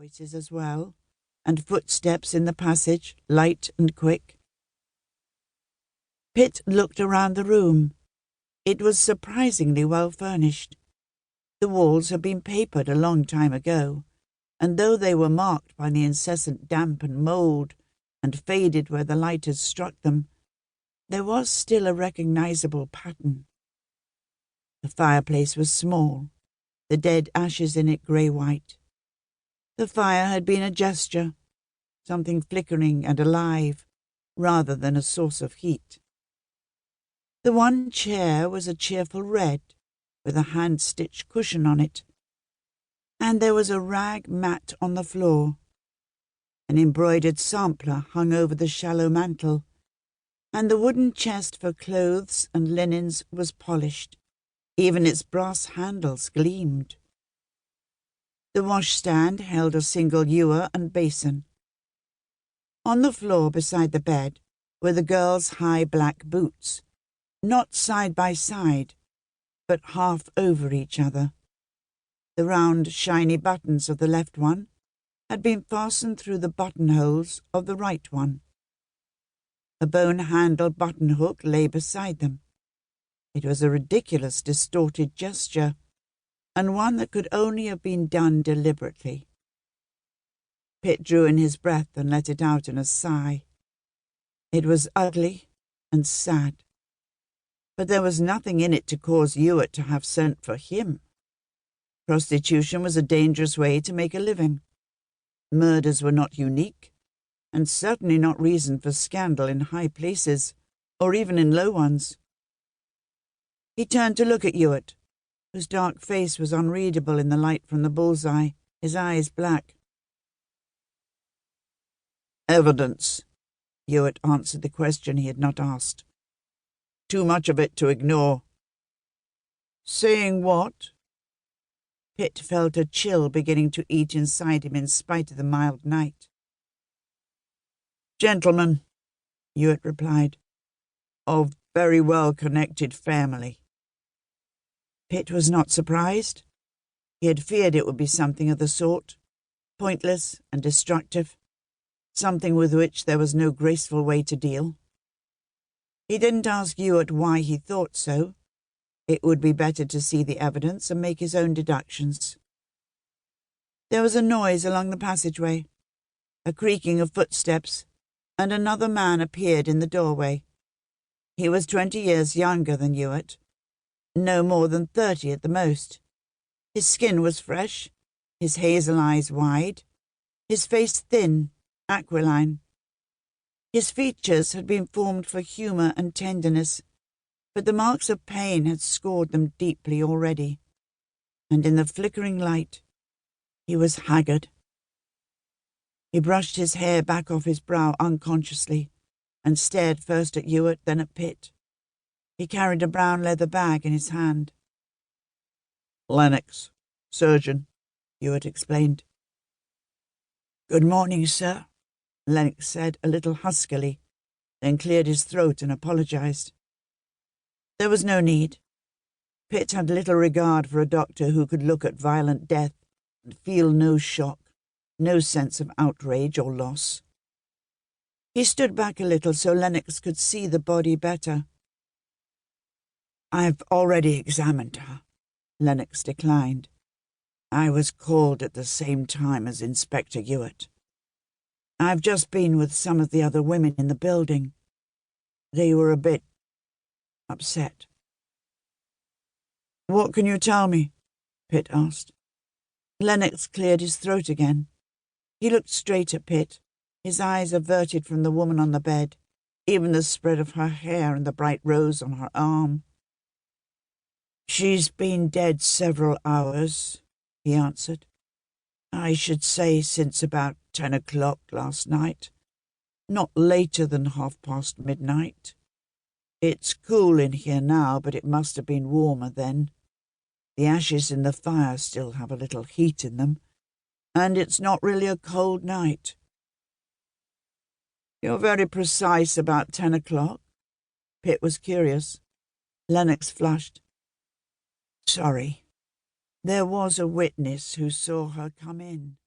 voices as well, and footsteps in the passage, light and quick. Pitt looked around the room. It was surprisingly well furnished. The walls had been papered a long time ago, and though they were marked by the incessant damp and mould, and faded where the light had struck them, there was still a recognizable pattern. The fireplace was small, the dead ashes in it grey-white. The fire had been a gesture, something flickering and alive, rather than a source of heat. The one chair was a cheerful red, with a hand-stitched cushion on it, and there was a rag mat on the floor. An embroidered sampler hung over the shallow mantel, and the wooden chest for clothes and linens was polished. Even its brass handles gleamed. The washstand held a single ewer and basin. On the floor beside the bed were the girl's high black boots, not side by side, but half over each other. The round, shiny buttons of the left one had been fastened through the buttonholes of the right one. A bone-handled button-hook lay beside them. It was a ridiculous, distorted gesture, and one that could only have been done deliberately. Pitt drew in his breath and let it out in a sigh. It was ugly and sad, but there was nothing in it to cause Ewart to have sent for him. Prostitution was a dangerous way to make a living. Murders were not unique, and certainly not reason for scandal in high places, or even in low ones. He turned to look at Ewart, whose dark face was unreadable in the light from the bullseye, his eyes black. "Evidence," Ewart answered the question he had not asked. "Too much of it to ignore." "Saying what?" Pitt felt a chill beginning to eat inside him in spite of the mild night. "Gentlemen," Ewart replied, "of very well-connected family." Pitt was not surprised. He had feared it would be something of the sort, pointless and destructive, something with which there was no graceful way to deal. He didn't ask Ewart why he thought so. It would be better to see the evidence and make his own deductions. There was a noise along the passageway, a creaking of footsteps, and another man appeared in the doorway. He was 20 years younger than Ewart, no more than 30 at the most. His skin was fresh, his hazel eyes wide, his face thin, aquiline. His features had been formed for humour and tenderness, but the marks of pain had scored them deeply already, and in the flickering light he was haggard. He brushed his hair back off his brow unconsciously, and stared first at Ewart, then at Pitt. He carried a brown leather bag in his hand. "Lennox, surgeon," Ewart explained. "Good morning, sir," Lennox said a little huskily, then cleared his throat and apologized. There was no need. Pitt had little regard for a doctor who could look at violent death and feel no shock, no sense of outrage or loss. He stood back a little so Lennox could see the body better. "I've already examined her," Lennox declined. "I was called at the same time as Inspector Ewart. I've just been with some of the other women in the building. They were a bit upset." "What can you tell me?" Pitt asked. Lennox cleared his throat again. He looked straight at Pitt, his eyes averted from the woman on the bed, even the spread of her hair and the bright rose on her arm. "She's been dead several hours," he answered. "I should say since about 10 o'clock last night, not later than midnight. It's cool in here now, but it must have been warmer then. The ashes in the fire still have a little heat in them, and it's not really a cold night." "You're very precise about 10 o'clock?" Pitt was curious. Lennox flushed. "Sorry. There was a witness who saw her come in."